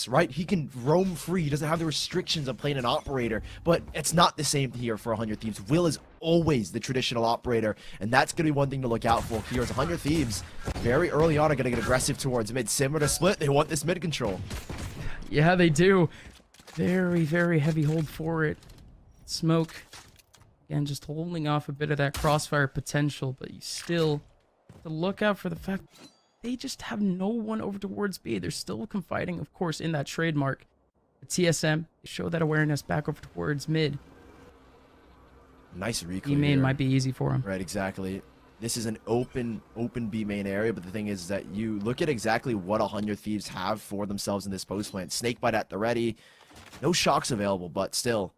right? He can roam free. He doesn't have the restrictions of playing an operator, but it's not the same here for 100 Thieves. Will is always the traditional operator, and that's going to be one thing to look out for here as 100 Thieves very early on are going to get aggressive towards mid. Similar to Split, they want this mid control. Yeah, they do. Very, very heavy hold for it. Smoke, again, just holding off a bit of that crossfire potential, but you still have to look out for the fact they just have no one over towards B. They're still confiding, of course, in that trademark. The TSM, they show that awareness back over towards mid. Nice recall. B main might be easy for him. Right, exactly. This is an open B main area, but the thing is that you look at exactly what 100 Thieves have for themselves in this post plant. Snakebite at the ready. No shocks available, but still.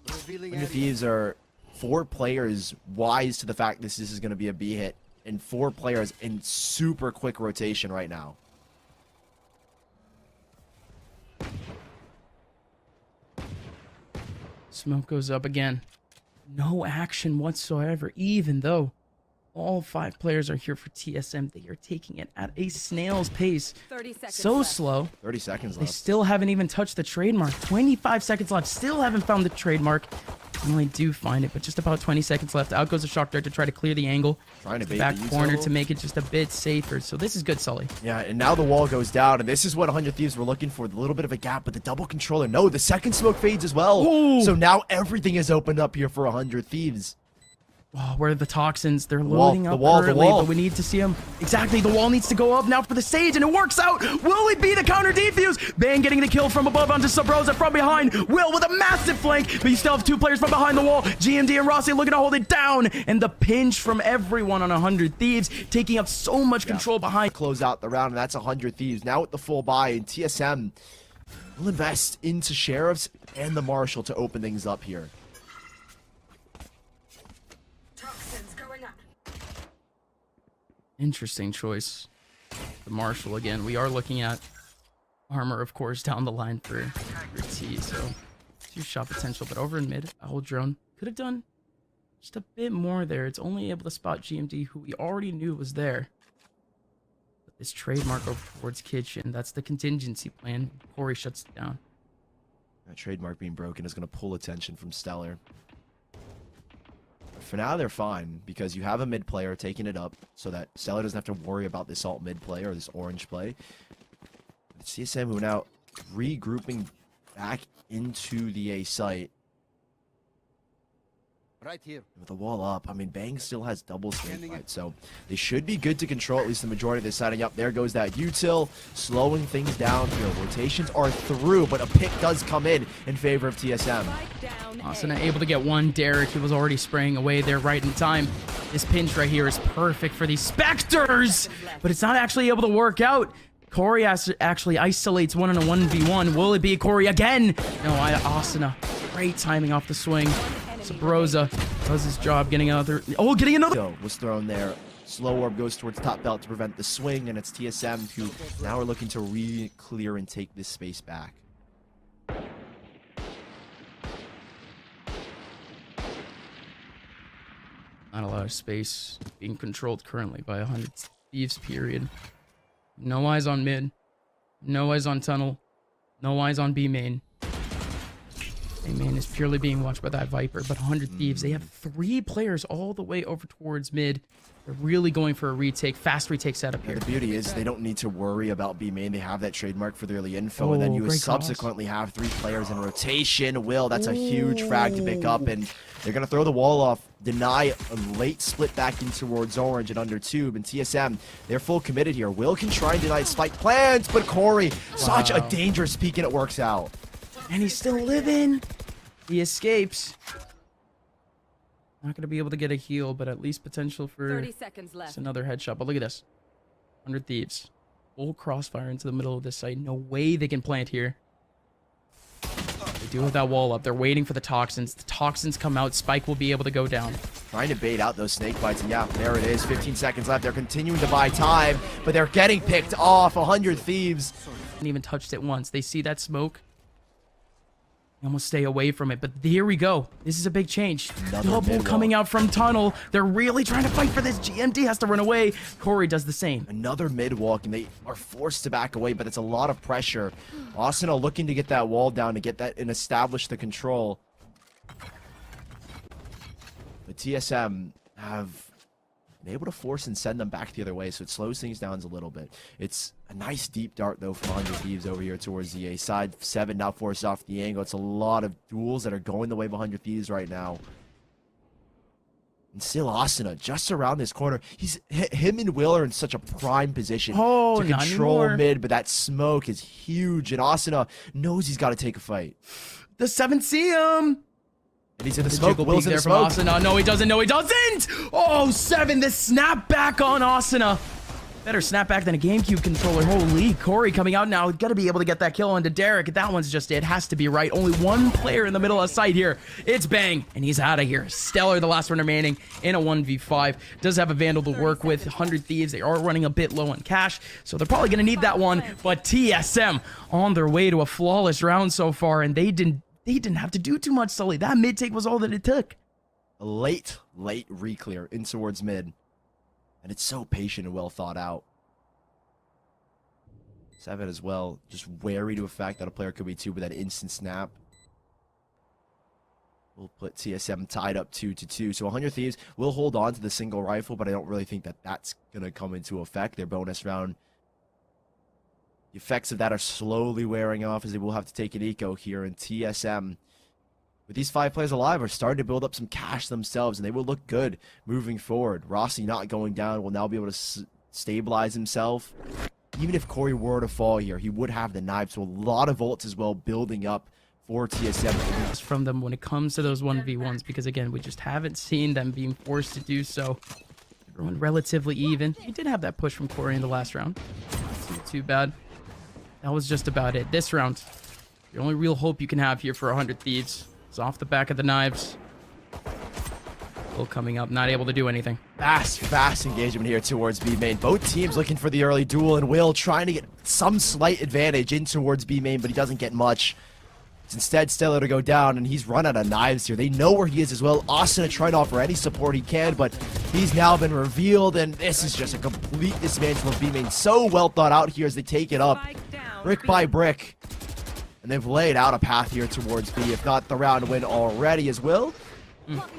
100 Thieves are 4 players wise to the fact this is going to be a B hit. And 4 players in super quick rotation right now. Smoke goes up again. No action whatsoever, even though all 5 players are here for TSM. They are taking it at a snail's pace. 30 seconds so left. slow. 30 seconds They left. still haven't even touched the trademark. 25 seconds left. Still haven't found the trademark. Finally do find it, but just about 20 seconds left. Out goes the shock dart to try to clear the angle. Trying to bait Back the corner util. to make it just a bit safer. So this is good, Sully. Yeah, and now the wall goes down, and this is what 100 Thieves were looking for. A little bit of a gap, but the double controller. No, the second smoke fades as well. Ooh. So now everything is opened up here for 100 Thieves. Oh, where are the toxins? They're wall, loading the up wall, the currently, wall. but we need to see them. Exactly, the wall needs to go up now for the Sage, and it works out. Will it be the counter defuse? Bang getting the kill from above onto Sabrosa from behind. Will with a massive flank, but you still have 2 players from behind the wall. GMD and Rossi looking to hold it down, and the pinch from everyone on 100 Thieves, taking up so much control behind. Close out the round, and that's 100 Thieves. Now with the full buy, and TSM will invest into Sheriffs and the Marshal to open things up here. Interesting choice. The Marshal again. We are looking at armor, of course, down the line for T. So 2 shot potential, but over in mid, Owl Drone could have done just a bit more there. It's only able to spot GMD, who we already knew was there. But this trademark over towards Kitchen, that's the contingency plan. Corey shuts it down. That trademark being broken is going to pull attention from Stellar. For now, they're fine, because you have a mid player taking it up, so that Stellar doesn't have to worry about this alt mid play or this orange play. It's TSM who are now regrouping back into the A site. Right here. With the wall up, I mean, Bang still has double snakebite, so they should be good to control at least the majority of this setting up. There goes that util, slowing things down here. Rotations are through, but a pick does come in favor of TSM. Asuna able to get one. Derek, he was already spraying away there right in time. This pinch right here is perfect for these Spectres, but it's not actually able to work out. Corey actually isolates one on a 1v1. Will it be Corey again? No, Asuna. Great timing off the swing. Sabrosa does his job getting another. Oh, getting another. Was thrown there. Slow orb goes towards top belt to prevent the swing, and it's TSM who now are looking to re-clear and take this space back. Not a lot of space being controlled currently by 100 Thieves, period. No eyes on mid. No eyes on tunnel. No eyes on B main. A main is purely being watched by that Viper, but 100 Thieves, they have 3 players all the way over towards mid. They're really going for a retake, fast retake setup here. The beauty is they don't need to worry about B main. They have that trademark for the early info, and then you subsequently have 3 players in rotation. Will, that's a huge frag to pick up, and they're going to throw the wall off, deny a late split back in towards orange and under tube, and TSM, they're full committed here. Will can try and deny spike plans, but Corey, such a dangerous peek, and it works out. And he's still living. He escapes. Not going to be able to get a heal, but at least potential for 30 seconds left. Just another headshot. But look at this. 100 Thieves. Full crossfire into the middle of this site. No way they can plant here. They do have that wall up. They're waiting for the toxins. The toxins come out. Spike will be able to go down. Trying to bait out those snake bites, and yeah, there it is. 15 seconds left. They're continuing to buy time, but they're getting picked off. 100 Thieves. Haven't even touched it once. They see that smoke. almost stay away from it, but here we go. This is a big change. Another Double mid coming wall. out from tunnel. They're really trying to fight for this. GMD has to run away. Corey does the same. Another mid walk, and they are forced to back away, but it's a lot of pressure. Arsenal looking to get that wall down, to get that and establish the control. The TSM have been able to force and send them back the other way, so it slows things down a little bit. It's a nice deep dart, though, from 100 Thieves over here towards the A side. 7 now forced off the angle. It's a lot of duels that are going the way of 100 Thieves right now. And still Asuna just around this corner. Him and Will are in such a prime position Oh, to not control anymore. mid, but that smoke is huge, and Asuna knows he's got to take a fight. The 7 see him. And he's in the The smoke. jiggle Will's peek in the there from smoke. Asuna. No, he doesn't. No, he doesn't. Oh, 7. The snap back on Asuna. Better snap back than a GameCube controller. Holy, Corey coming out now. Got to be able to get that kill onto Derek. That one's just it. Has to be right. Only one player in the middle of sight here. It's Bang, and he's out of here. Stellar, the last one remaining in a 1v5. Does have a Vandal to work with. 100 Thieves. They are running a bit low on cash, so they're probably going to need that one. But TSM on their way to a flawless round so far, and they didn't have to do too much, Sully. That mid take was all that it took. A late re-clear in towards mid. And it's so patient and well thought out. 7 as well, just wary to the fact that a player could be 2 with that instant snap. We'll put TSM tied up 2-2. So 100 Thieves will hold on to the single rifle, but I don't really think that that's going to come into effect. Their bonus round, the effects of that are slowly wearing off, as they will have to take an eco here. And TSM, with these 5 players alive, are starting to build up some cash themselves, and they will look good moving forward. Rossi not going down will now be able to stabilize himself. Even if Corey were to fall here, he would have the knife, so a lot of ults as well building up for TSM. From them when it comes to those 1v1s, because again, we just haven't seen them being forced to do so. Everyone relatively even. He did have that push from Corey in the last round. Not too bad. That was just about it. This round, the only real hope you can have here for 100 Thieves is off the back of the knives. Will coming up, not able to do anything. Fast engagement here towards B main. Both teams looking for the early duel, and Will trying to get some slight advantage in towards B main, but he doesn't get much. It's instead Stellar to go down, and he's run out of knives here. They know where he is as well. Asuna trying to offer any support he can, but he's now been revealed, and this is just a complete dismantle of B main. So well thought out here as they take it up, brick by brick. And they've laid out a path here towards B, if not the round win already as Will.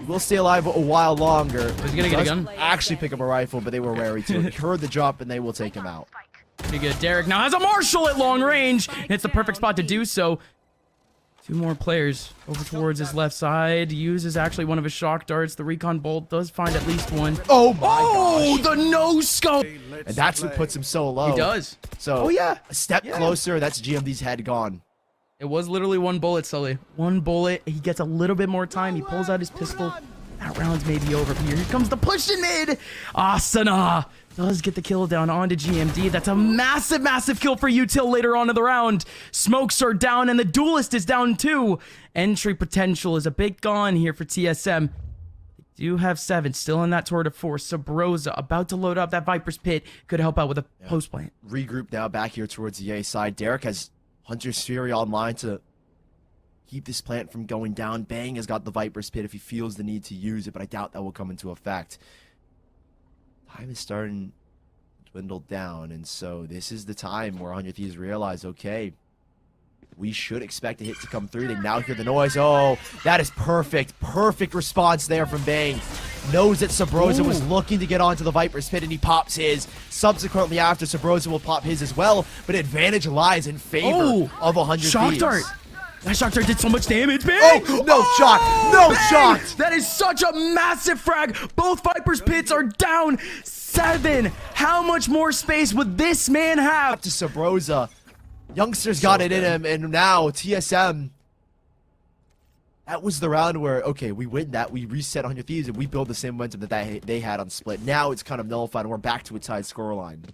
Will stay alive a while longer. He's gonna get a gun. Actually pick up a rifle, but they were wary to. Heard the drop, and they will take him out. Pretty good. Derek now has a Marshall at long range. And it's the perfect spot to do so. 2 more players over towards his left side. Uses actually one of his shock darts. The recon bolt does find at least one. Oh my gosh. The no scope. And that's what puts him so low. He does. So Oh, yeah. a step Yeah. closer, that's GMD's head gone. It was literally 1 bullet, Sully. 1 bullet. He gets a little bit more time. He pulls out his pistol. That round's maybe over here. Here comes the push in mid. Asuna does get the kill down onto GMD. That's a massive kill for Util later on in the round. Smokes are down, and the duelist is down too. Entry potential is a bit gone here for TSM. They do have 7 still in that tour de force. Sabrosa about to load up that Viper's Pit. Could help out with a post plant. Regroup now back here towards the A side. Derek has Hunter's Fury online to keep this plant from going down. Bang has got the Viper's Pit if he feels the need to use it, but I doubt that will come into effect. Time is starting to dwindle down, and so this is the time where 100 Thieves realize, okay, we should expect a hit to come through. They now hear the noise. Oh, that is perfect. Perfect response there from Bang. Knows that Sabrosa was looking to get onto the Viper's Pit, and he pops his. Subsequently after, Sabrosa will pop his as well, but advantage lies in favor of 100 Shock Thieves. dart. That shock dart did so much damage, Bang! Oh, no shot. No Bang! shot. That is such a massive frag. Both Viper's Pits are down. 7. How much more space would this man have? Up to Sabrosa. Youngster's got it in him, and now TSM. That was the round where, okay, we win that, we reset 100 Thieves, and we build the same momentum that they had on Split. Now it's kind of nullified, and we're back to a tied scoreline.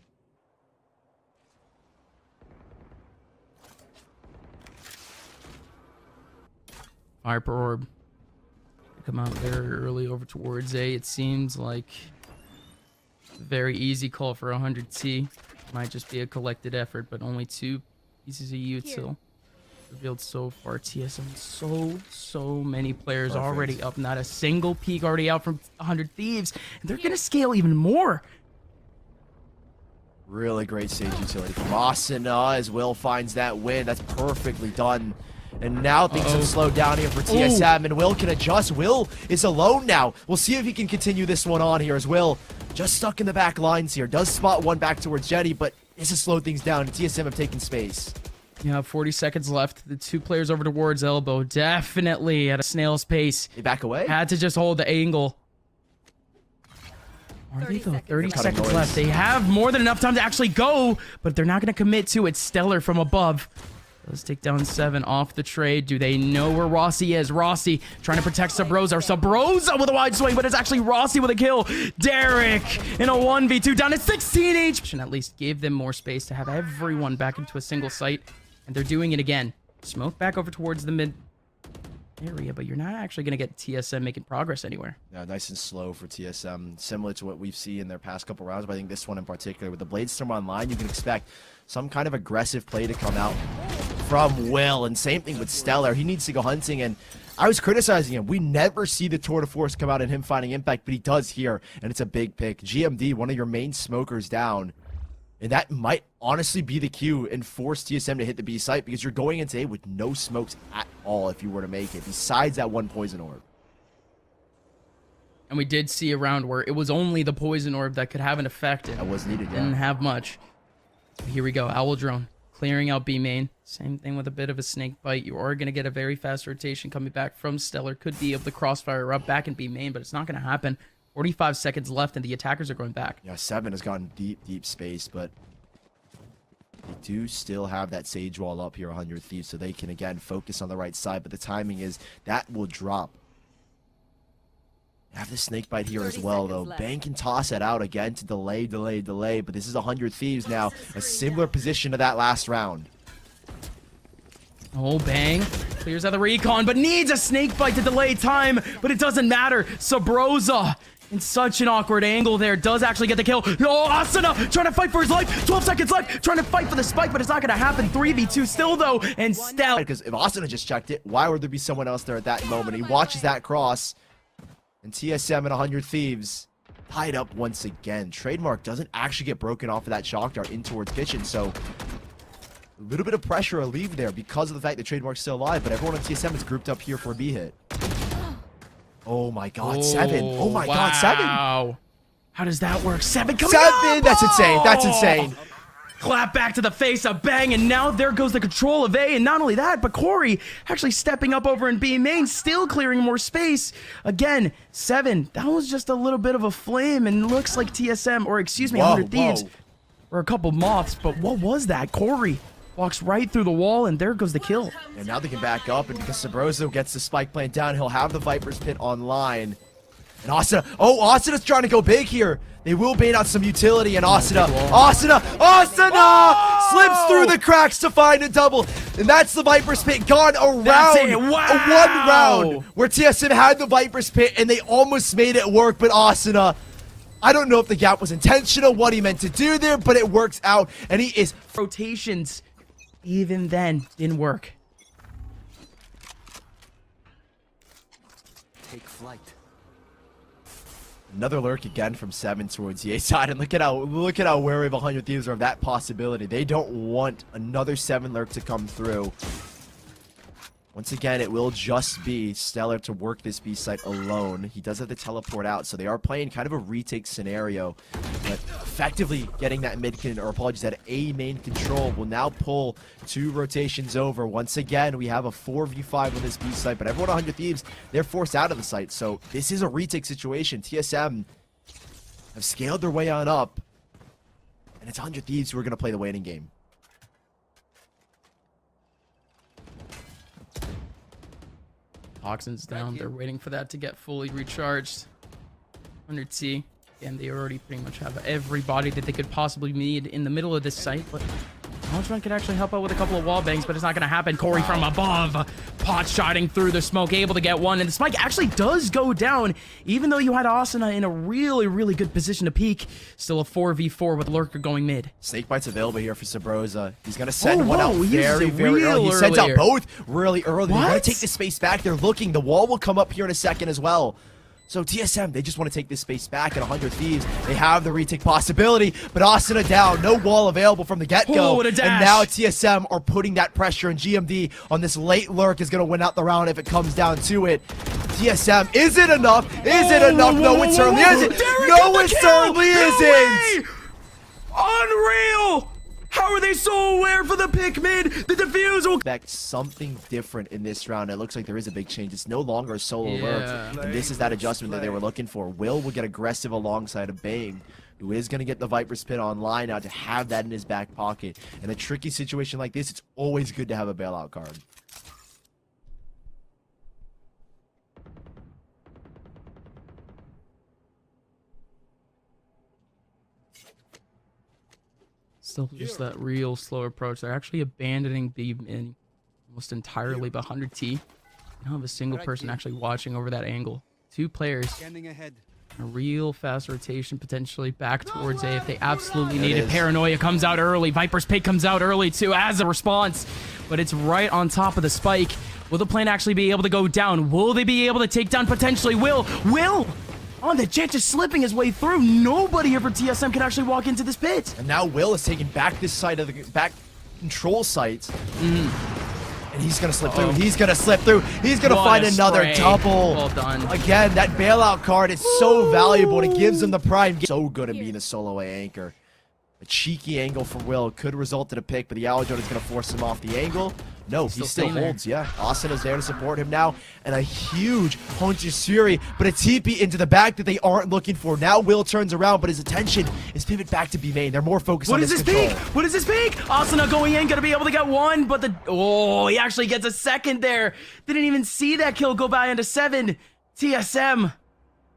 Viper Orb. Come out very early over towards A. It seems like a very easy call for 100T. Might just be a collected effort, but only 2 pieces of util. revealed so far. TSM, so many players Perfect. already up. Not a single peak already out from 100 Thieves. And they're going to scale even more. Really great stage utility from Asuna as Will finds that win. That's perfectly done. And now things have slowed down here for TSM, and Will can adjust. Will is alone now. We'll see if he can continue this one on here as Will just stuck in the back lines here. Does spot one back towards Jetty, but this has slowed things down. TSM have taken space. Yeah, 40 seconds left. The two players over towards Elbow. Definitely at a snail's pace. They back away. Had to just hold the angle. Are they though? 30 seconds left. They have more than enough time to actually go, but they're not going to commit to it. Stellar from above. Let's take down 7 off the trade. Do they know where Rossi is? Rossi trying to protect Sabrosa. Sabrosa with a wide swing, but it's actually Rossi with a kill. Derek in a 1v2 down to 16 HP. At least gave them more space to have everyone back into a single site. And they're doing it again. Smoke back over towards the mid area, but you're not actually going to get TSM making progress anywhere. Yeah, nice and slow for TSM, similar to what we've seen in their past couple rounds, but I think this one in particular, with the Bladestorm online, you can expect some kind of aggressive play to come out from Will, and same thing with Stellar. He needs to go hunting, and I was criticizing him. We never see the tour de force come out and him finding impact, but he does here, and it's a big pick. GMD, one of your main smokers down, and that might honestly be the cue and force TSM to hit the B site, because you're going into A with no smokes at all if you were to make it, besides that one poison orb. And we did see a round where it was only the poison orb that could have an effect. That was needed, Didn't have much. Here we go. Owl Drone clearing out B main. Same thing with a bit of a snake bite. You are going to get a very fast rotation coming back from Stellar. Could be able to crossfire up back in B main, but it's not going to happen. 45 seconds left, and the attackers are going back. Yeah, 7 has gotten deep space, but they do still have that Sage Wall up here, 100 Thieves, so they can, again, focus on the right side, but the timing is that will drop. Have the snake bite here as well, though. Bang can toss it out again to delay, but this is 100 Thieves now, a similar position to that last round. Oh, Bang clears out the recon, but needs a snake bite to delay time, but it doesn't matter. Sabrosa in such an awkward angle there does actually get the kill. Oh, Asuna trying to fight for his life. 12 seconds left, trying to fight for the spike, but it's not going to happen. 3v2 still, though, and Stel. Because if Asuna just checked it, why would there be someone else there at that moment? He watches that cross, and TSM and 100 Thieves tied up once again. Trademark doesn't actually get broken off of that shock dart in towards Kitchen, so a little bit of pressure relieved there because of the fact that Trademark's still alive, but everyone on TSM is grouped up here for a B hit. Oh my god, 7. Oh my god, 7. Wow. How does that work? 7 coming 7! up! That's insane. That's insane. Clap back to the face of Bang, and now there goes the control of A, and not only that, but Corey actually stepping up over in B main, still clearing more space. Again, 7. That was just a little bit of a flame, and looks like TSM, or excuse me, 100 Thieves, or a couple moths, but what was that? Corey walks right through the wall, and there goes the kill. And now they can back up, and because Sabrosa gets the spike plant down, he'll have the Viper's Pit online. And Asuna, Asuna's trying to go big here. They will bait out some utility, and Asuna slips through the cracks to find a double. And that's the Viper's Pit gone around. That's it. Wow. One round where TSM had the Viper's Pit, and they almost made it work, but Asuna, I don't know if the gap was intentional, what he meant to do there, but it works out, and he is... Rotations, even then, didn't work. Take flight. Another lurk again from 7 towards the A side, and look at how wary of 100 Thieves are of that possibility. They don't want another 7 lurk to come through. Once again, it will just be Stellar to work this B site alone. He does have the teleport out, so they are playing kind of a retake scenario. But effectively getting that that A main control will now pull 2 rotations over. Once again, we have a 4v5 on this B site, but everyone 100 Thieves, they're forced out of the site. So this is a retake situation. TSM have scaled their way on up, and it's 100 Thieves who are going to play the waiting game. Toxin's down. They're waiting for that to get fully recharged. 100T. And they already pretty much have every body that they could possibly need in the middle of this site. But Knowledge could actually help out with a couple of wall bangs, but it's not going to happen. Corey from above, pot shotting through the smoke, able to get one, and the spike actually does go down, even though you had Asuna in a really, really good position to peek. Still a 4v4 with Lurker going mid. Snake Bite's available here for Sabrosa. He's going to send one whoa, out he uses very, it very early. He real sends out earlier. both really early. They're going What? to take the space back. They're looking. The wall will come up here in a second as well. So TSM, they just want to take this space back at 100 Thieves. They have the retake possibility, but Asuna down. No wall available from the get-go. Oh, what a dash. And now TSM are putting that pressure, and GMD on this late lurk is going to win out the round if it comes down to it. TSM, is it enough? Is it enough? No, it certainly isn't. No, it certainly isn't. Unreal! How are they so aware for the pick mid? The defuse will... Expect something different in this round. It looks like there is a big change. It's no longer a solo lurk. And this is that adjustment that they were looking for. Will get aggressive alongside of Bang, who is going to get the Viper's Pit online now to have that in his back pocket. In a tricky situation like this, it's always good to have a bailout card. Still just that real slow approach. They're actually abandoning B in almost entirely, but 100T. You don't have a single person actually watching over that angle. Two players. A real fast rotation potentially back towards A if they absolutely need it. Paranoia comes out early. Viper's Pit comes out early too as a response. But it's right on top of the spike. Will the plane actually be able to go down? Will they be able to take down potentially Will? On the jet, just slipping his way through. Nobody here for TSM can actually walk into this pit. And now Will is taking back this side of the back control site. And he's gonna slip through. He's gonna slip through. He's gonna find another double. Well done. Again, that bailout card is so valuable. And it gives him the prime. So good at being a solo A anchor. A cheeky angle from Will could result in a pick, but the Aljote is gonna force him off the angle. No, he still holds, yeah. Austin is there to support him now, and a huge Hunter's Fury, but a TP into the back that they aren't looking for. Now Will turns around, but his attention is pivot back to B main. They're more focused on this control. What is this peak? Asuna going in, gonna be able to get one, but he actually gets a second there. Didn't even see that kill go by into 7. TSM,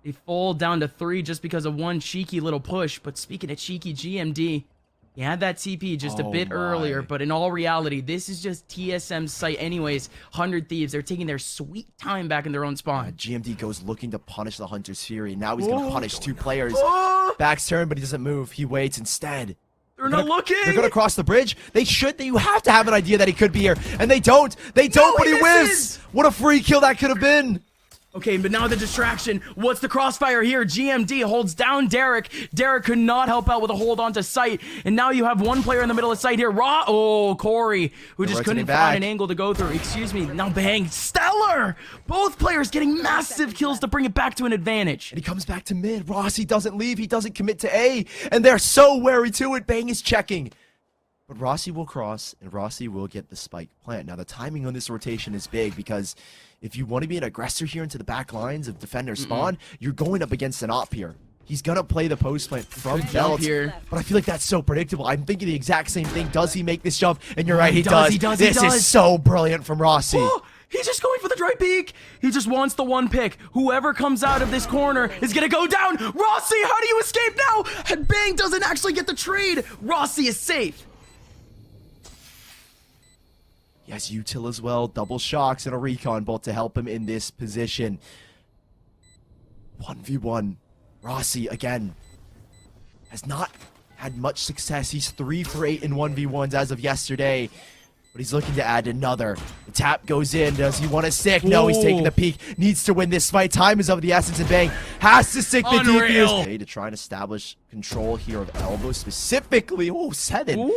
they fall down to 3 just because of one cheeky little push. But speaking of cheeky, GMD, he had that TP just a bit earlier, but in all reality, this is just TSM's site anyways. 100 Thieves, they're taking their sweet time back in their own spawn. GMD goes looking to punish the Hunter's Fury. Now he's going to punish 2 players. Back's turn, but he doesn't move. He waits instead. They're not looking. They're going to cross the bridge. They should. You have to have an idea that he could be here. And they don't. They don't, but he whiffs. What a free kill that could have been. Okay, but now the distraction. What's the crossfire here? GMD holds down Derek. Derek could not help out with a hold onto sight. And now you have one player in the middle of sight here. Corey, who just couldn't find an angle to go through. Excuse me. Now Bang. Stellar! Both players getting massive kills to bring it back to an advantage. And he comes back to mid. Rossi doesn't leave. He doesn't commit to A. And they're so wary to it. Bang is checking. But Rossi will cross, and Rossi will get the spike plant. Now, the timing on this rotation is big because if you want to be an aggressor here into the back lines of defender spawn, you're going up against an op here. He's going to play the post plant from belt here. But I feel like that's so predictable. I'm thinking the exact same thing. Does he make this jump? And you're right, he does. This is so brilliant from Rossi. He's just going for the dry peek. He just wants the one pick. Whoever comes out of this corner is going to go down. Rossi, how do you escape now? And Bang doesn't actually get the trade. Rossi is safe. He has util as well, double shocks and a recon bolt to help him in this position. 1v1. Rossi, again, has not had much success. He's 3 for 8 in 1v1s as of yesterday. But he's looking to add another. The tap goes in. Does he want to stick? No, he's taking the peek. Needs to win this fight. Time is of the essence, and Bang has to stick the defuse. To try and establish control here of elbow specifically. 7.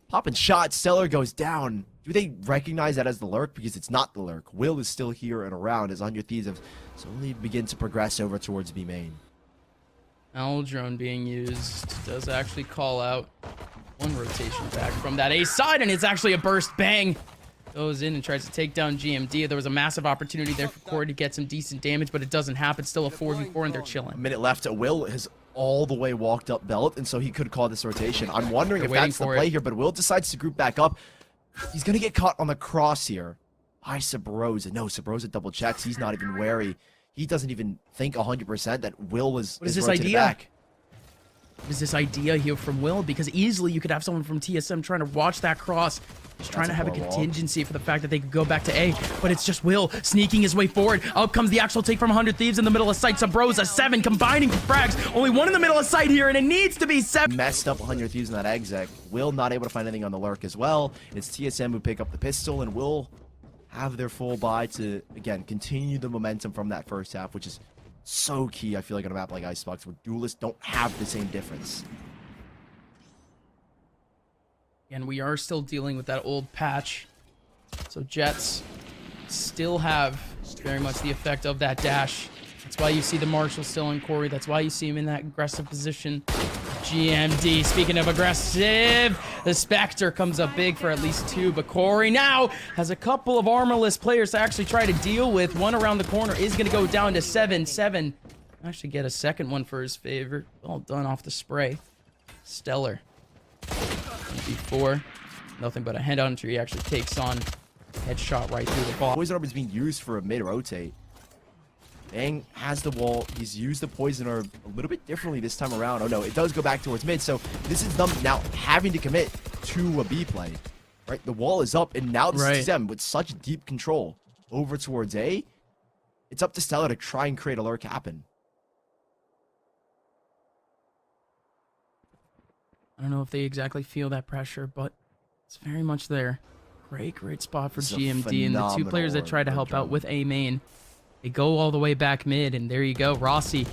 Popping shot. Stellar goes down. Do they recognize that as the lurk? Because it's not the lurk. Will is still here and around as Anya Thieves have slowly begin to progress over towards B main. Owl drone being used does actually call out one rotation back from that A side, and it's actually a burst. Bang goes in and tries to take down GMD. There was a massive opportunity there for Corey to get some decent damage, but it doesn't happen. Still a 4v4, and they're chilling. A minute left. Will has all the way walked up belt, and so he could call this rotation. I'm wondering if that's the play here, but Will decides to group back up. He's going to get caught on the cross here by Sabrosa. No, Sabrosa double checks. He's not even wary. He doesn't even think 100% that Will is What is this rotated idea? back. is this idea here from Will, because easily you could have someone from TSM trying to watch that cross, just trying to have a contingency for the fact that they could go back to A, but it's just Will sneaking his way forward. Up comes the actual take from 100 Thieves in the middle of sight. Sabrosa, 7 combining for frags. Only one in the middle of sight here, and it needs to be 7. Messed up 100 Thieves in that exec. Will not able to find anything on the lurk as well. It's TSM who pick up the pistol, and will have their full buy to, again, continue the momentum from that first half, which is so key, I feel like, on a map like Icebox, where duelists don't have the same difference. And we are still dealing with that old patch. So Jets still have very much the effect of that dash. That's why you see the Marshall still on Corey. That's why you see him in that aggressive position. GMD, speaking of aggressive, the Spectre comes up big for at least 2, but Corey now has a couple of armorless players to actually try to deal with. One around the corner is going to go down to 7. 7 actually get a second one for his favor. Well done off the spray. Stellar. Before, nothing but a head hunter. He actually takes on headshot right through the ball. Poison orb is being used for a mid rotate. Bang has the wall. He's used the poison orb a little bit differently this time around. Oh no, it does go back towards mid. So this is them now having to commit to a B play. Right, the wall is up, and now this is TSM with such deep control over towards A. It's up to Stellar to try and create a lurk happen. I don't know if they exactly feel that pressure, but it's very much there. Great spot for GMD, and the 2 players that try to help out with A main. They go all the way back mid, and there you go. Rossi,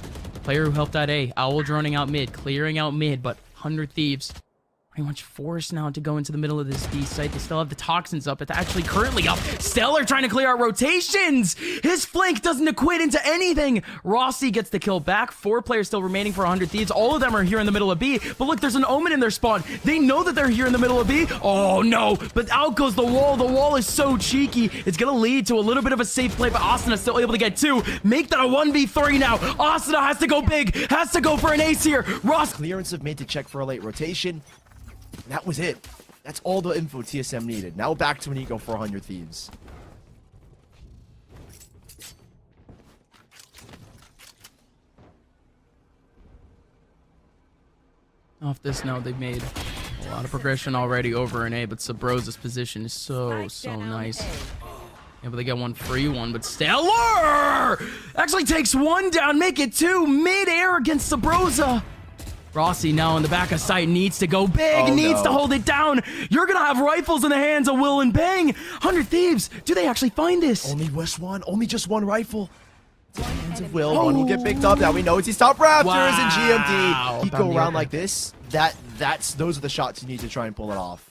player who helped out A. Owl droning out mid, clearing out mid, but 100 Thieves pretty much forced now to go into the middle of this B site. They still have the toxins up. It's actually currently up. Stellar trying to clear out rotations. His flank doesn't equate into anything. Rossi gets the kill back. 4 players still remaining for 100 Thieves. All of them are here in the middle of B. But look, there's an Omen in their spawn. They know that they're here in the middle of B. Oh, no. But out goes the wall. The wall is so cheeky. It's going to lead to a little bit of a safe play, but Asuna still able to get 2. Make that a 1v3 now. Asuna has to go big. Has to go for an ace here. Ross. Clearance of mid to check for a late rotation. That was it. That's all the info TSM needed. Now back to an eco for 100 Thieves. Off this note, they've made a lot of progression already over in A, but Sabrosa's position is so nice. Able to get one free one, but Stellar actually takes 1 down, make it 2 mid-air against Sabrosa. Rossi now in the back of sight, needs to go big, needs to hold it down. You're gonna have rifles in the hands of Will and Bang. 100 Thieves, do they actually find this? Only just one rifle. It's in the hands of Will. One will get picked up. Now we know it's his top Raptors and GMD. He go around like this. Those are the shots you need to try and pull it off.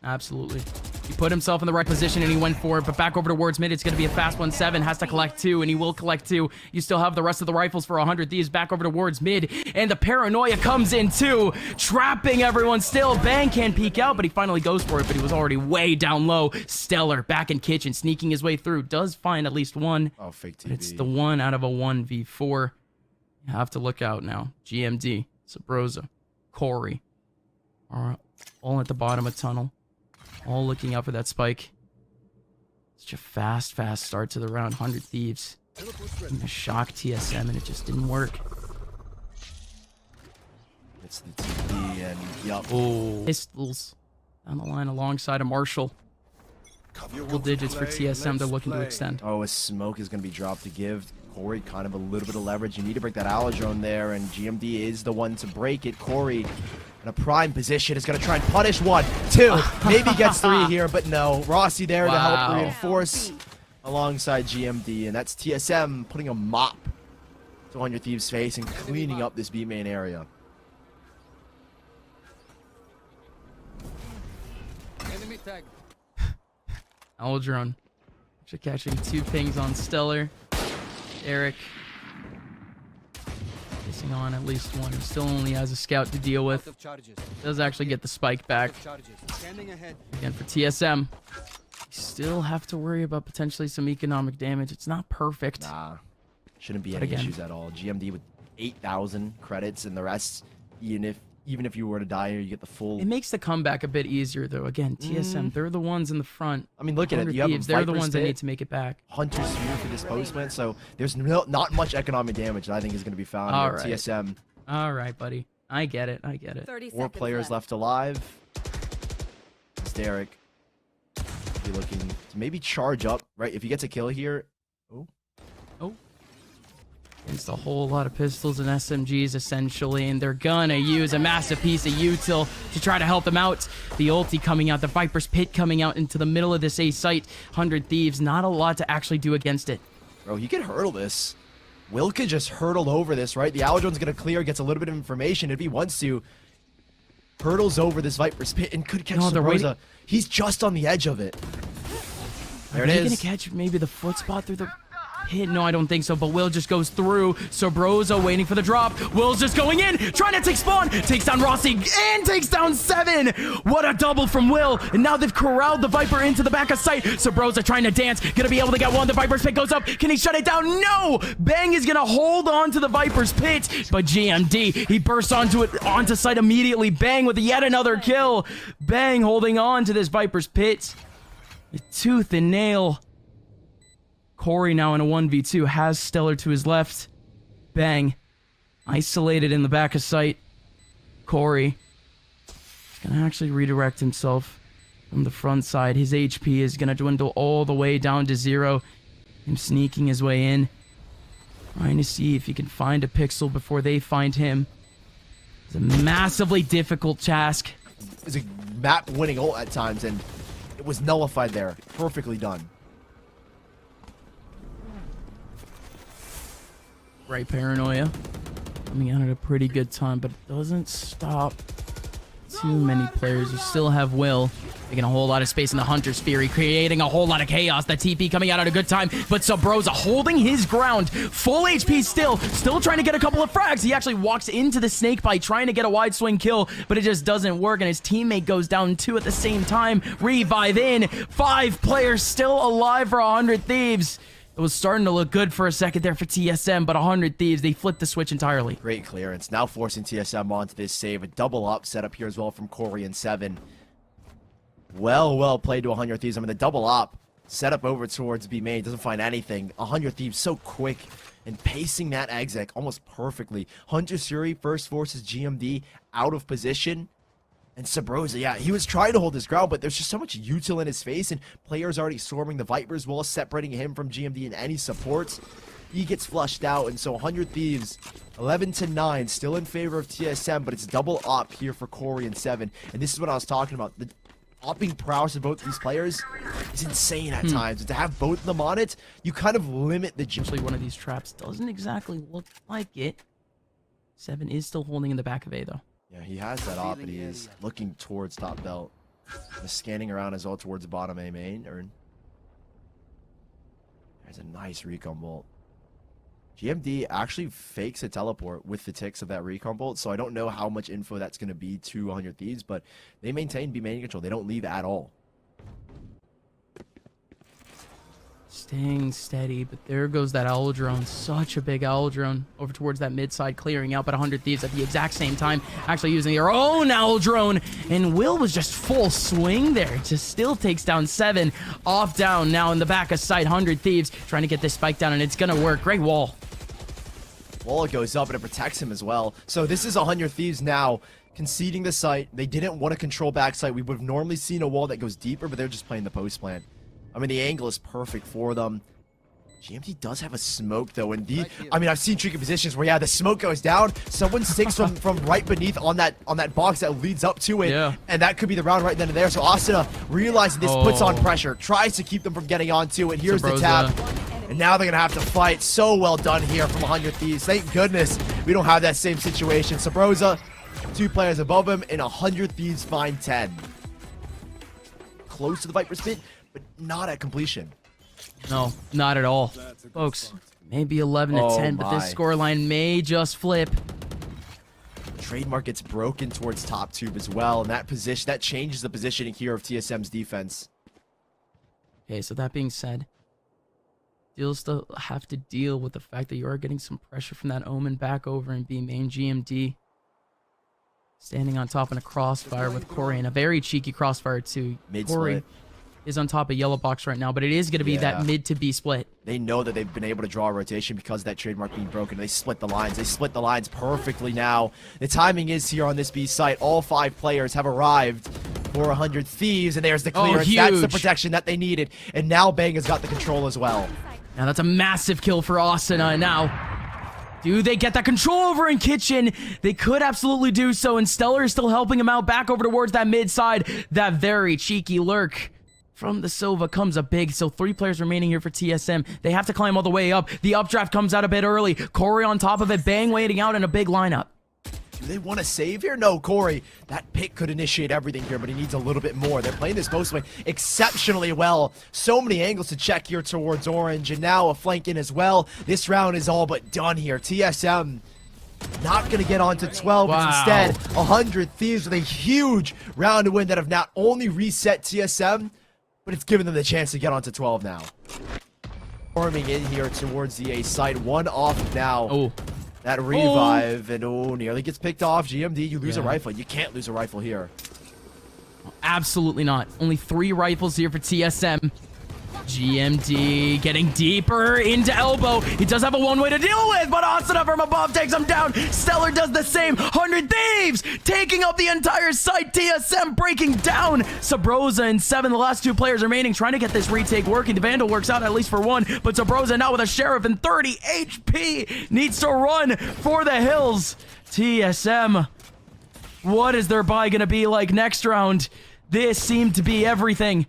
Absolutely. He put himself in the right position and he went for it, but back over towards mid, it's going to be a fast 1-7, has to collect 2, and he will collect 2. You still have the rest of the rifles for 100 Thieves back over towards mid, and the paranoia comes in too, trapping everyone still. Bang can't peek out, but he finally goes for it, but he was already way down low. Stellar back in kitchen, sneaking his way through, does find at least 1. Oh, fake TV. It's the 1 out of a 1v4. You have to look out now. GMD, Sabrosa, Corey are all at the bottom of tunnel. All looking out for that spike. Such a fast start to the round. 100 Thieves. A shock TSM, and it just didn't work. It's the TP, and yup. Oh, pistols down the line alongside of Marshall. Double digits for TSM. They're looking to extend. Oh, a smoke is going to be dropped to give Corey kind of a little bit of leverage. You need to break that Alladrone there, and GMD is the one to break it. Corey in a prime position is going to try and punish 1, 2, maybe gets 3 here, but no. Rossi there to help reinforce alongside GMD, and that's TSM putting a mop to 100 Thieves' face and cleaning up this B main area. Enemy tag. Alladrone actually catching 2 pings on Stellar. Eric missing on at least 1. He still only has a scout to deal with. Does actually get the spike back. Again, for TSM, you still have to worry about potentially some economic damage. It's not perfect. Nah, shouldn't be any issues at all. GMD with 8,000 credits, and the rest, even if you were to die here, you get the full. It makes the comeback a bit easier, though. Again, TSM, they're the ones in the front. I mean, look at it. You have they're the ones that need to make it back. Hunter's Sphere for displacement, so there's not much economic damage that I think is going to be found here. TSM. All right, buddy. I get it. I get it. 30 4 seconds players left alive. It's Derek. Be looking to maybe charge up, right? If he gets a kill here. Oh. It's a whole lot of pistols and SMGs, essentially, and they're gonna use a massive piece of util to try to help them out. The ulti coming out, the Viper's Pit coming out into the middle of this A site. 100 Thieves, not a lot to actually do against it. Bro, he could hurdle this. Will could just hurdle over this, right? The Aldron's gonna clear, gets a little bit of information if he wants to. Hurdles over this Viper's Pit and could catch Sabrosa. He's just on the edge of it. There it is. Are they gonna catch maybe the foot spot through the pit? No, I don't think so, but Will just goes through. Sabrosa waiting for the drop. Will's just going in, trying to take spawn. Takes down Rossi and takes down 7. What a double from Will. And now they've corralled the Viper into the back of sight. Sabrosa trying to dance. Gonna be able to get one. The Viper's Pit goes up. Can he shut it down? No! Bang is gonna hold on to the Viper's Pit, but GMD, he bursts onto sight immediately. Bang with yet another kill. Bang holding on to this Viper's Pit. Tooth and nail. Corey now in a 1v2 has Stellar to his left. Bang. Isolated in the back of sight. Corey is going to actually redirect himself from the front side. His HP is going to dwindle all the way down to 0. Him sneaking his way in. Trying to see if he can find a pixel before they find him. It's a massively difficult task. It's a map-winning ult at times, and it was nullified there. Perfectly done. Right, Paranoia coming out at a pretty good time, but it doesn't stop too many players. You still have Will making a whole lot of space in the Hunter's Fury, creating a whole lot of chaos. The TP coming out at a good time, but Sabrosa holding his ground. Full HP still trying to get a couple of frags. He actually walks into the snake bite, trying to get a wide swing kill, but it just doesn't work, and his teammate goes down 2 at the same time. Revive in. 5 players still alive for 100 Thieves. It was starting to look good for a second there for TSM, but 100 Thieves, they flipped the switch entirely. Great clearance. Now forcing TSM onto this save. A double up set up here as well from Corey and 7. Well played to 100 Thieves. I mean, the double up set up over towards B main. Doesn't find anything. 100 Thieves so quick and pacing that exec almost perfectly. Hunter Fury first forces GMD out of position. And Sabrosa, yeah, he was trying to hold his ground, but there's just so much util in his face, and players already swarming the Vipers while separating him from GMD and any supports. He gets flushed out, and so 100 Thieves, 11-9, still in favor of TSM, but it's double op here for Corey and 7. And this is what I was talking about. The opping prowess of both these players is insane at times. And to have both of them on it, you kind of limit the... Actually, one of these traps doesn't exactly look like it. 7 is still holding in the back of A, though. Yeah, he has that op, and he is looking towards top belt. Just scanning around as well towards bottom A main. There's a nice recon bolt. GMD actually fakes a teleport with the ticks of that recon bolt, so I don't know how much info that's going to be to 100 Thieves, but they maintain B main control. They don't leave at all. Staying steady, but there goes that owl drone. Such a big owl drone over towards that mid side, clearing out, but 100 Thieves at the exact same time actually using their own owl drone, and Will was just full swing there. Just still takes down 7. Off down now in the back of sight. 100 Thieves trying to get this spike down, and it's gonna work. Great wall. Wall goes up, and it protects him as well. So this is 100 Thieves now conceding the site. They didn't want to control backside. We would have normally seen a wall that goes deeper, but they're just playing the post plant. I mean, the angle is perfect for them. GMT does have a smoke, though. Indeed, I mean, I've seen tricky positions where, yeah, the smoke goes down. Someone sticks from right beneath on that box that leads up to it. Yeah. And that could be the round right then and there. So Asuna, realizing this, puts on pressure, tries to keep them from getting onto it. Here's the tap. And now they're going to have to fight. So well done here from 100 Thieves. Thank goodness we don't have that same situation. Sabrosa, 2 players above him, and 100 Thieves find 10. Close to the Viper's Pit, but not at completion. No, not at all. Folks, maybe 11-10, but this scoreline may just flip. Trademark gets broken towards top tube as well, and that changes the positioning here of TSM's defense. Okay, so that being said, you'll still have to deal with the fact that you are getting some pressure from that Omen back over in B main. GMD standing on top in a crossfire with Corey, and a very cheeky crossfire too. Mid Corey split is on top of yellow box right now, but it is going to be that mid to B split. They know that they've been able to draw a rotation because of that trademark being broken. They split the lines. They split the lines perfectly now. The timing is here on this B site. All 5 players have arrived for 100 Thieves, and there's the clearance. That's the protection that they needed. And now Bang has got the control as well. Now that's a massive kill for Asuna. Now, do they get that control over in Kitchen? They could absolutely do so, and Stellar is still helping him out back over towards that mid side. That very cheeky lurk from the Silva comes up big. So 3 players remaining here for TSM. They have to climb all the way up. The updraft comes out a bit early. Corey on top of it. Bang waiting out in a big lineup. Do they want to save here? No, Corey. That pick could initiate everything here, but he needs a little bit more. They're playing this post lane exceptionally well. So many angles to check here towards Orange, and now a flank in as well. This round is all but done here. TSM not going to get on to 12. Wow. It's instead 100 Thieves with a huge round to win that have not only reset TSM, but it's given them the chance to get on to 12 now. Forming in here towards the A site. 1 off now. Oh. That revive, and nearly gets picked off. GMD, you lose a rifle. You can't lose a rifle here. Absolutely not. Only 3 rifles here for TSM. GMD getting deeper into elbow. He does have a one-way to deal with, but Asuna from above takes him down. Stellar does the same. 100 Thieves taking up the entire site. TSM breaking down. Sabrosa and 7, the last 2 players remaining, trying to get this retake working. The Vandal works out at least for 1, but Sabrosa now with a Sheriff and 30 HP needs to run for the hills. TSM, what is their buy gonna be like next round? This seemed to be everything.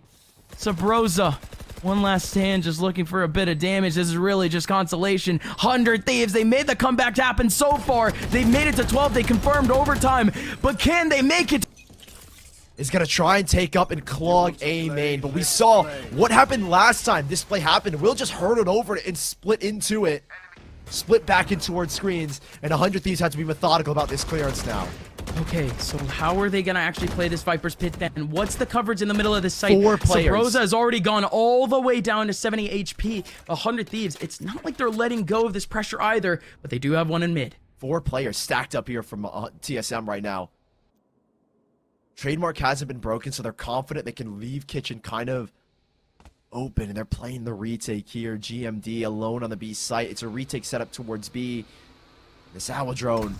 Sabrosa, one last stand, just looking for a bit of damage. This is really just consolation. 100 Thieves, they made the comeback happen so far. They've made it to 12. They confirmed overtime, but can they make it? Is going to try and take up and clog A main, but we saw what happened last time this play happened. We'll just hurdle over it and split into it. Split back in towards screens, and 100 Thieves had to be methodical about this clearance now. Okay, so how are they going to actually play this Viper's Pit then? What's the coverage in the middle of this site? 4 players. Sabrosa has already gone all the way down to 70 HP. 100 Thieves, it's not like they're letting go of this pressure either, but they do have one in mid. 4 players stacked up here from TSM right now. Trademark hasn't been broken, so they're confident they can leave Kitchen kind of open, and they're playing the retake here. GMD alone on the B site. It's a retake setup towards B. This Owl Drone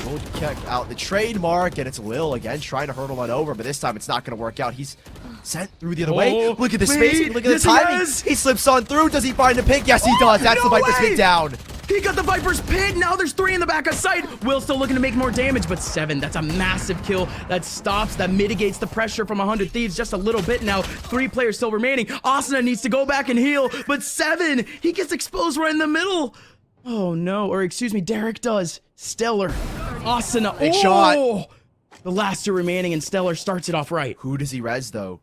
will check out the trademark, and it's Lil again trying to hurdle on over, but this time it's not going to work out. He's sent through the other way. Look at the spacing. Look at the timing. He slips on through. Does he find a pick? Yes, he does. That's the Viper's Pit down. He got the Viper's Pit. Now there's 3 in the back of sight. Will still looking to make more damage, but 7. That's a massive kill. That stops, that mitigates the pressure from 100 Thieves just a little bit now. 3 players still remaining. Asuna needs to go back and heal, but 7. He gets exposed right in the middle. Oh no, or excuse me, Derek does. Stellar. Asuna. Big shot. The last 2 remaining, and Stellar starts it off right. Who does he res, though?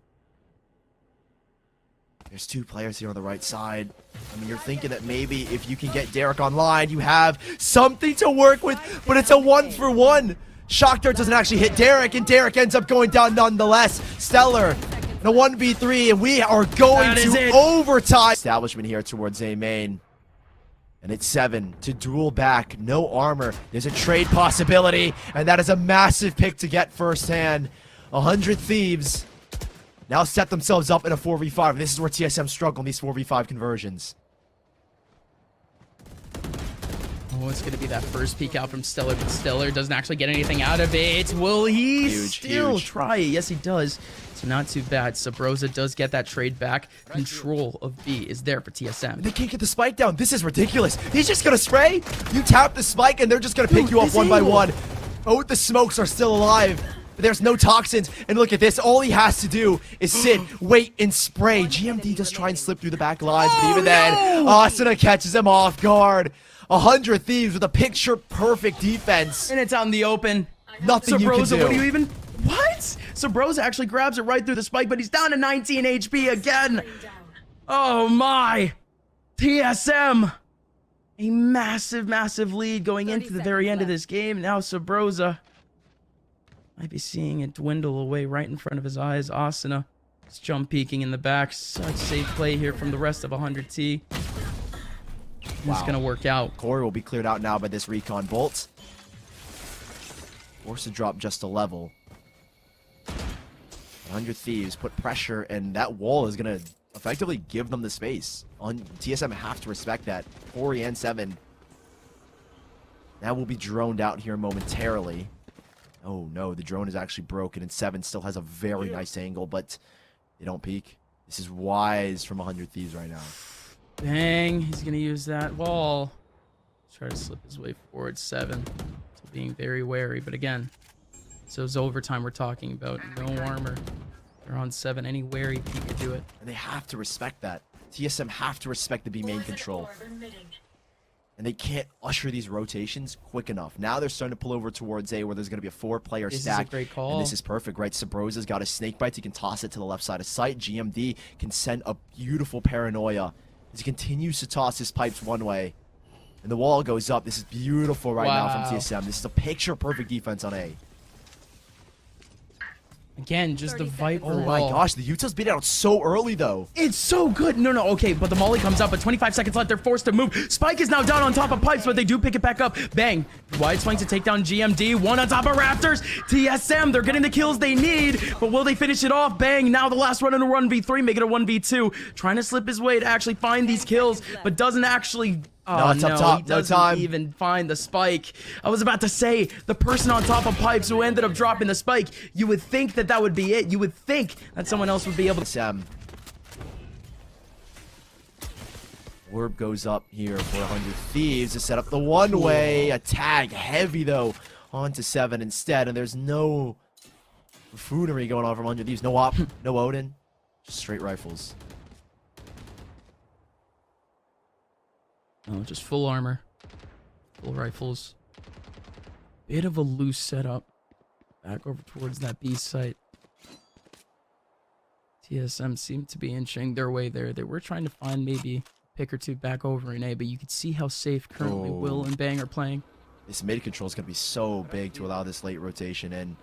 There's 2 players here on the right side. I mean, you're thinking that maybe if you can get Derek online, you have something to work with, but it's a 1-for-1. Shock Dart doesn't actually hit Derek, and Derek ends up going down nonetheless. Stellar, the 1v3, and we are going to overtime. Establishment here towards A main. And it's 7 to duel back. No armor. There's a trade possibility, and that is a massive pick to get firsthand. 100 Thieves now set themselves up in a 4v5. This is where TSM struggle in these 4v5 conversions. Oh, it's going to be that first peek out from Stellar, but Stellar doesn't actually get anything out of it. Will he still try it? Yes, he does. So not too bad. Sabrosa does get that trade back. Control of B is there for TSM. They can't get the spike down. This is ridiculous. He's just going to spray. You tap the spike, and they're just going to pick you up one by one. Both the smokes are still alive. There's no toxins, and look at this. All he has to do is sit, wait, and spray. GMD does try and slip through the back lines, but even then, Asuna catches him off guard. 100 Thieves with a picture-perfect defense. And it's out in the open. Nothing you can do. What do you even... What? Sabrosa actually grabs it right through the spike, but he's down to 19 HP again. Oh my. TSM. A massive, massive lead going into the very end of this game. Now Sabrosa might be seeing it dwindle away right in front of his eyes. Asuna is jump peeking in the back. Such safe play here from the rest of 100T. It's going to work out. Corey will be cleared out now by this recon bolt. Forced to drop just a level. 100 Thieves put pressure, and that wall is going to effectively give them the space. TSM have to respect that. Corey and 7. Now we'll be droned out here momentarily. Oh no, the drone is actually broken, and 7 still has a very nice angle, but they don't peek. This is wise from 100 Thieves right now. Bang, he's gonna use that wall. Try to slip his way forward. 7. Still being very wary, but again, so it's overtime we're talking about. No armor. They're on 7. Any wary peek could do it. And they have to respect that. TSM have to respect the B main control. And they can't usher these rotations quick enough. Now they're starting to pull over towards A, where there's going to be a 4-player stack. This is a great call. And this is perfect, right? Sabroza's got a snake bite. He can toss it to the left side of sight. GMD can send a beautiful paranoia as he continues to toss his pipes one way. And the wall goes up. This is beautiful right now from TSM. This is a picture-perfect defense on A. Again, just the Viper Oh my wall. gosh, the Utah's beat out so early, though. It's so good. No, okay, but the molly comes up, but 25 seconds left. They're forced to move. Spike is now down on top of pipes, but they do pick it back up. Bang. Wide swing to take down GMD. 1 on top of Raptors. TSM, they're getting the kills they need, but will they finish it off? Bang. Now the last run in a 1v3, make it a 1v2. Trying to slip his way to actually find these kills, but doesn't actually... Oh, it's up top. He doesn't no time. even find the spike. I was about to say, the person on top of pipes who ended up dropping the spike, you would think that that would be it. You would think that someone else would be able to... TSM. Orb goes up here for 100 Thieves to set up the one-way. A tag heavy, though, onto 7 instead. And there's no buffoonery going on from 100 Thieves. No op, no Odin. Just straight rifles. Oh, just full armor. Full rifles. Bit of a loose setup. Back over towards that B site. TSM seemed to be inching their way there. They were trying to find maybe a pick or two back over in A, but you could see how safe currently Will and Bang are playing. This mid control is going to be so big to allow this late rotation, and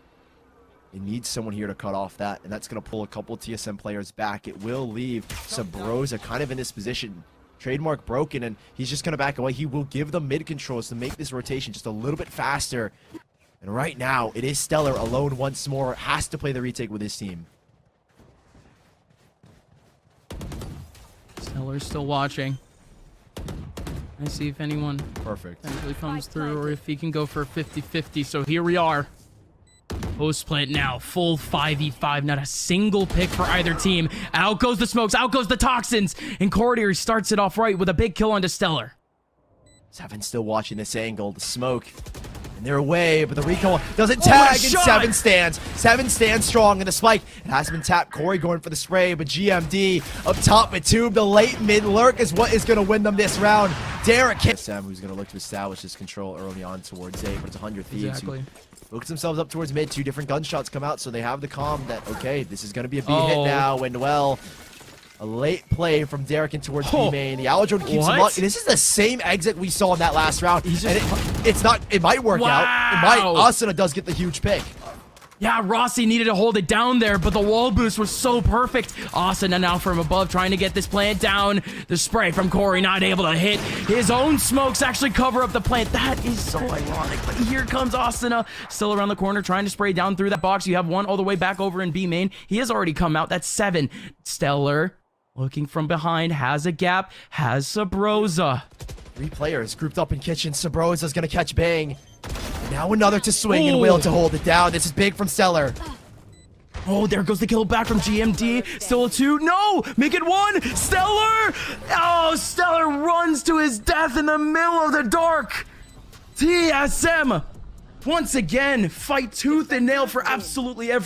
it needs someone here to cut off that, and that's going to pull a couple TSM players back. It will leave Sabroza kind of in this position. Trademark broken, and he's just going to back away. He will give them mid controls to make this rotation just a little bit faster. And right now, it is Stellar alone once more. Has to play the retake with his team. Stellar's still watching. I see if anyone actually comes through or if he can go for a 50-50. So here we are. Post plant now, full 5v5, not a single pick for either team. Out goes the smokes, out goes the toxins, and Cordier starts it off right with a big kill onto Stellar. 7 still watching this angle, the smoke, and they're away, but the recall doesn't tag, and 7 stands. 7 stands strong, and the spike, it has been tapped. Corey going for the spray, but GMD up top with Tube. The late mid lurk is what is going to win them this round. Derek Sam, who's going to look to establish his control early on towards A, but it's 100 Thieves. Exactly. Focus themselves up towards mid. 2 different gunshots come out, so they have the calm that, okay, this is going to be a B hit now. And, well, a late play from Derek in towards B main. The Allo drone keeps him lucky. This is the same exit we saw in that last round. And it's not, it might work out. It might. Asuna does get the huge pick. Yeah, Rossi needed to hold it down there, but the wall boost was so perfect. Asuna now from above trying to get this plant down. The spray from Corey not able to hit. His own smokes actually cover up the plant. That is so ironic, but here comes Asuna. Still around the corner trying to spray down through that box. You have 1 all the way back over in B main. He has already come out. That's 7. Stellar looking from behind, has a gap, has Sabroza. 3 players grouped up in kitchen. Sabroza's going to catch Bang. Now another to swing and Will to hold it down. This is big from Stellar. Oh, there goes the kill back from GMD. Still a 2. No! Make it 1! Stellar! Oh, Stellar runs to his death in the middle of the dark. TSM, once again, fight tooth and nail for absolutely every